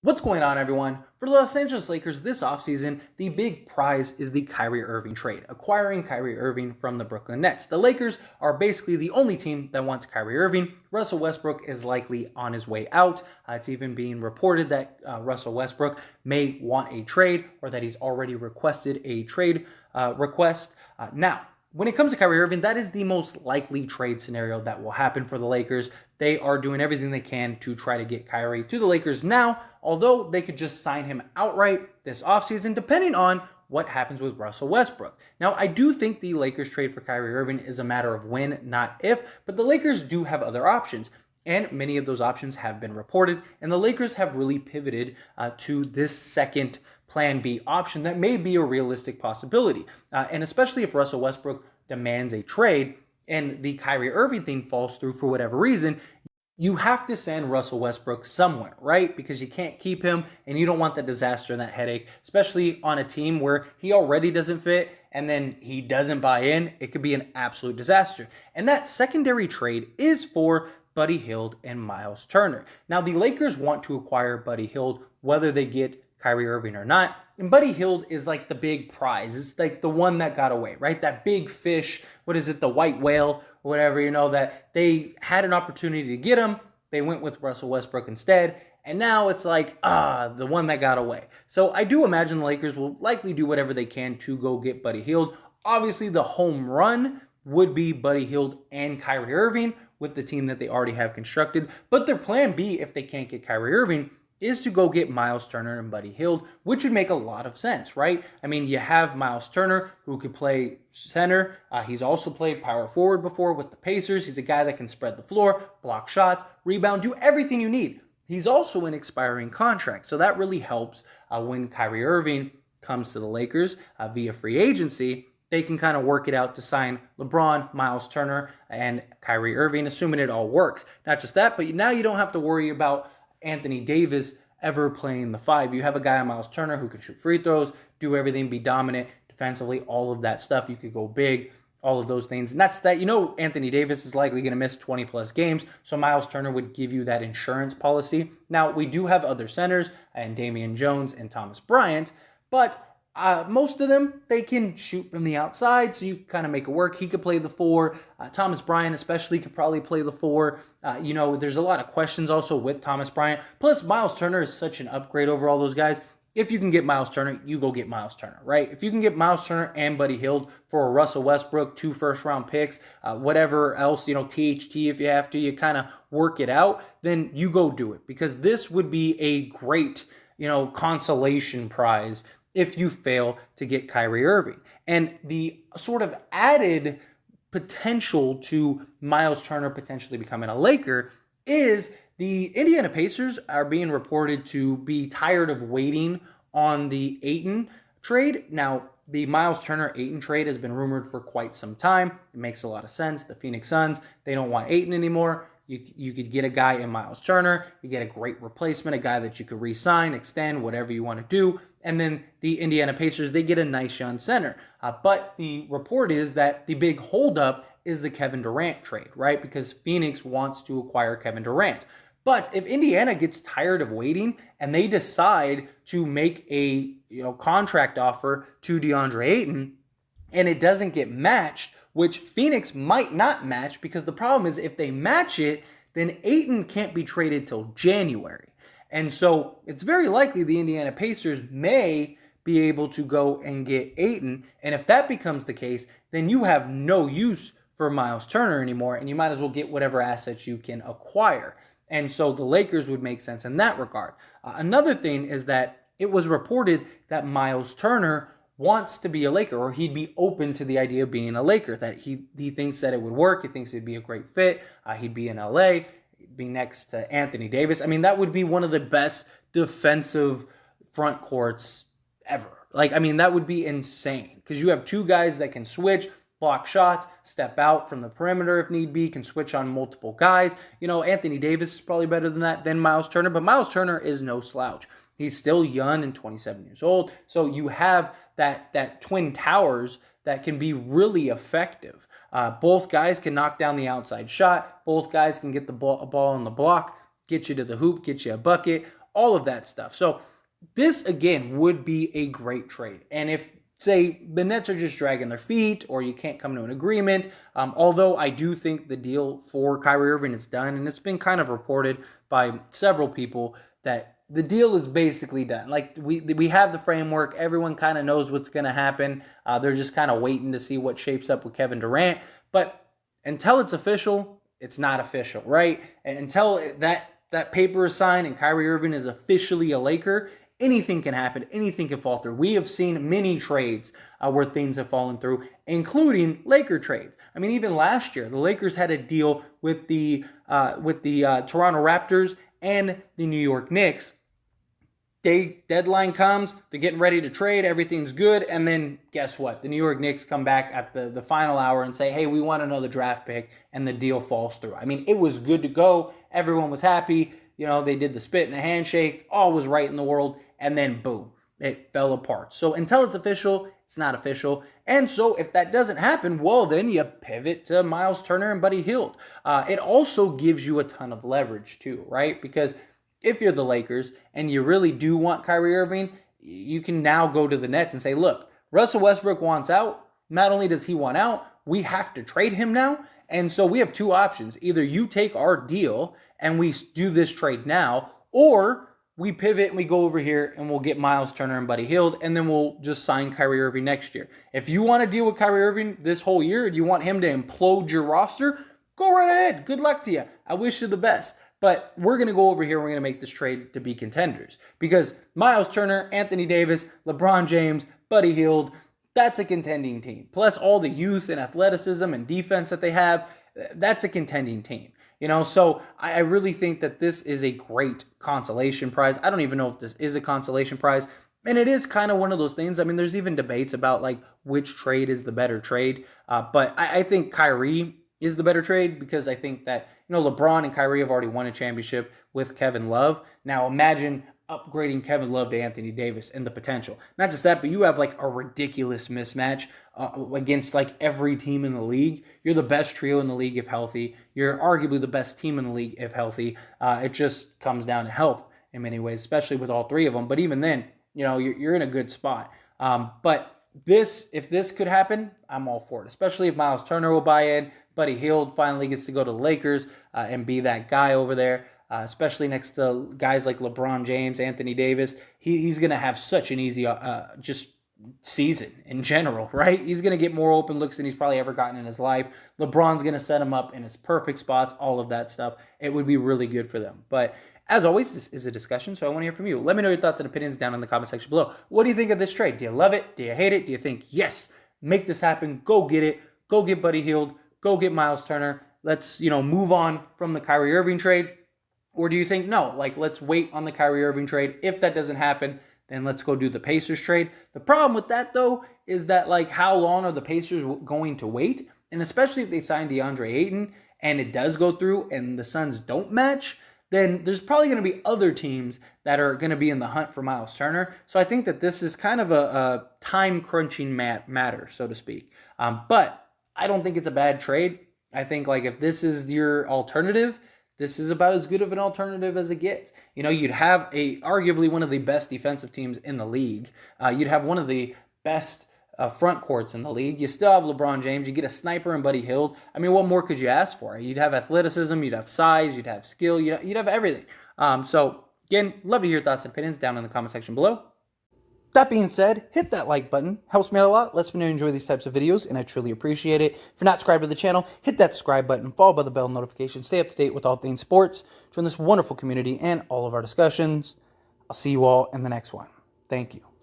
What's going on, everyone? For the Los Angeles Lakers this offseason, the big prize is the Kyrie Irving trade, acquiring Kyrie Irving from the Brooklyn Nets. The Lakers are basically the only team that wants Kyrie Irving. Russell Westbrook is likely on his way out. It's even being reported that Russell Westbrook may want a trade or that he's already requested a trade request. Now, when it comes to Kyrie Irving, that is the most likely trade scenario that will happen for the Lakers. They are doing everything they can to try to get Kyrie to the Lakers now, although they could just sign him outright this offseason, depending on what happens with Russell Westbrook. Now, I do think the Lakers trade for Kyrie Irving is a matter of when, not if, but the Lakers do have other options. And many of those options have been reported, and the Lakers have really pivoted to this second plan B option that may be a realistic possibility. And especially if Russell Westbrook demands a trade and the Kyrie Irving thing falls through for whatever reason, you have to send Russell Westbrook somewhere, right? Because you can't keep him, and you don't want that disaster and that headache, especially on a team where he already doesn't fit and then he doesn't buy in. It could be an absolute disaster. And that secondary trade is for Buddy Hield and Myles Turner. Now, the Lakers want to acquire Buddy Hield whether they get Kyrie Irving or not. And Buddy Hield is like the big prize. It's like the one that got away, right? That big fish, what is it, the white whale or whatever, that they had an opportunity to get him. They went with Russell Westbrook instead. And now it's like, the one that got away. So I do imagine the Lakers will likely do whatever they can to go get Buddy Hield. Obviously, the home run would be Buddy Hield and Kyrie Irving with the team that they already have constructed. But their plan B, if they can't get Kyrie Irving, is to go get Myles Turner and Buddy Hield, which would make a lot of sense, right? I mean, you have Myles Turner, who could play center. He's also played power forward before with the Pacers. He's a guy that can spread the floor, block shots, rebound, do everything you need. He's also an expiring contract, so that really helps when Kyrie Irving comes to the Lakers via free agency. They can kind of work it out to sign LeBron, Myles Turner, and Kyrie Irving, assuming it all works. Not just that, but now you don't have to worry about Anthony Davis ever playing the five. You have a guy, Myles Turner, who can shoot free throws, do everything, be dominant defensively, all of that stuff. You could go big, all of those things. And that's that. Anthony Davis is likely going to miss 20-plus games, so Myles Turner would give you that insurance policy. Now, we do have other centers, and Damian Jones and Thomas Bryant, but most of them, they can shoot from the outside, so you kind of make it work. He could play the four. Thomas Bryant especially could probably play the four. There's a lot of questions also with Thomas Bryant. Plus, Myles Turner is such an upgrade over all those guys. If you can get Myles Turner, you go get Myles Turner, right? If you can get Myles Turner and Buddy Hield for a Russell Westbrook, 2 first-round picks, whatever else, THT if you have to, you kind of work it out, then you go do it. Because this would be a great, consolation prize if you fail to get Kyrie Irving. And the sort of added potential to Myles Turner potentially becoming a Laker is the Indiana Pacers are being reported to be tired of waiting on the Ayton trade. Now, the Myles Turner-Ayton trade has been rumored for quite some time. It makes a lot of sense. The Phoenix Suns, they don't want Ayton anymore. You could get a guy in Myles Turner. You get a great replacement, a guy that you could re-sign, extend, whatever you want to do. And then the Indiana Pacers, they get a nice young center. But the report is that the big holdup is the Kevin Durant trade, right? Because Phoenix wants to acquire Kevin Durant. But if Indiana gets tired of waiting and they decide to make a contract offer to DeAndre Ayton and it doesn't get matched, which Phoenix might not match, because the problem is if they match it, then Ayton can't be traded till January. And so it's very likely the Indiana Pacers may be able to go and get Ayton. And if that becomes the case, then you have no use for Myles Turner anymore, and you might as well get whatever assets you can acquire. And so the Lakers would make sense in that regard. Another thing is that it was reported that Myles Turner wants to be a Laker, or he'd be open to the idea of being a Laker, that he thinks that it would work. He thinks it'd be a great fit. He'd be in LA, be next to Anthony Davis. I mean, that would be one of the best defensive front courts ever. That would be insane, because you have two guys that can switch, block shots, step out from the perimeter if need be, can switch on multiple guys. Anthony Davis is probably better than that, than Myles Turner, but Myles Turner is no slouch. He's still young and 27 years old. So you have that twin towers that can be really effective. Both guys can knock down the outside shot. Both guys can get the ball on the block, get you to the hoop, get you a bucket. all of that stuff. So this, again, would be a great trade. And if, say, the Nets are just dragging their feet or you can't come to an agreement, although I do think the deal for Kyrie Irving is done, and it's been kind of reported by several people that the deal is basically done. Like, we have the framework. Everyone kind of knows what's going to happen. They're just kind of waiting to see what shapes up with Kevin Durant. But until it's official, it's not official, right? And until that paper is signed and Kyrie Irving is officially a Laker, anything can happen. Anything can fall through. We have seen many trades where things have fallen through, including Laker trades. I mean, even last year, the Lakers had a deal with the Toronto Raptors and the New York Knicks. Deadline comes, they're getting ready to trade, everything's good, and then guess what? The New York Knicks come back at the final hour and say, hey, we want another draft pick, and the deal falls through. I mean, it was good to go. Everyone was happy. They did the spit and a handshake. All was right in the world, and then boom, it fell apart. So until it's official, it's not official. And so if that doesn't happen, well, then you pivot to Myles Turner and Buddy Hield. It also gives you a ton of leverage too, right? Because if you're the Lakers and you really do want Kyrie Irving, you can now go to the Nets and say, look, Russell Westbrook wants out. Not only does he want out, we have to trade him now. And so we have two options. Either you take our deal and we do this trade now, or we pivot and we go over here and we'll get Myles Turner and Buddy Hield, and then we'll just sign Kyrie Irving next year. If you want to deal with Kyrie Irving this whole year and you want him to implode your roster, go right ahead. Good luck to you. I wish you the best. But we're going to go over here. We're going to make this trade to be contenders. Because Myles Turner, Anthony Davis, LeBron James, Buddy Hield, that's a contending team. Plus all the youth and athleticism and defense that they have, that's a contending team. So I really think that this is a great consolation prize. I don't even know if this is a consolation prize. And it is kind of one of those things. I mean, there's even debates about like which trade is the better trade. But I think Kyrie is the better trade because I think that, LeBron and Kyrie have already won a championship with Kevin Love. Now imagine upgrading Kevin Love to Anthony Davis and the potential. Not just that, but you have like a ridiculous mismatch against like every team in the league. You're the best trio in the league if healthy. You're arguably the best team in the league if healthy. It just comes down to health in many ways, especially with all three of them. But even then, you're in a good spot. But if this could happen, I'm all for it, especially if Myles Turner will buy in. Buddy Hield finally gets to go to the Lakers and be that guy over there, especially next to guys like LeBron James, Anthony Davis. He's going to have such an easy just season in general, right? He's going to get more open looks than he's probably ever gotten in his life. LeBron's going to set him up in his perfect spots, all of that stuff. It would be really good for them. But as always, this is a discussion, so I want to hear from you. Let me know your thoughts and opinions down in the comment section below. What do you think of this trade? Do you love it? Do you hate it? Do you think, yes, make this happen, go get it, go get Buddy Hield, go get Myles Turner, let's, move on from the Kyrie Irving trade? Or do you think, no, let's wait on the Kyrie Irving trade. If that doesn't happen, then let's go do the Pacers trade. The problem with that, though, is that, how long are the Pacers going to wait? And especially if they sign DeAndre Ayton and it does go through and the Suns don't match, then there's probably going to be other teams that are going to be in the hunt for Myles Turner. So I think that this is kind of a time-crunching matter, so to speak. But I don't think it's a bad trade. I think, if this is your alternative, this is about as good of an alternative as it gets. You'd have arguably one of the best defensive teams in the league. You'd have one of the best front courts in the league. You still have LeBron James. You get a sniper and Buddy Hield. I mean, what more could you ask for? You'd have athleticism. You'd have size. You'd have skill. You'd have everything. So, again, love to hear your thoughts and opinions down in the comment section below. That being said, hit that like button. Helps me out a lot. Lets me know you enjoy these types of videos, and I truly appreciate it. If you're not subscribed to the channel, hit that subscribe button, followed by the bell notification. Stay up to date with all things sports. Join this wonderful community and all of our discussions. I'll see you all in the next one. Thank you.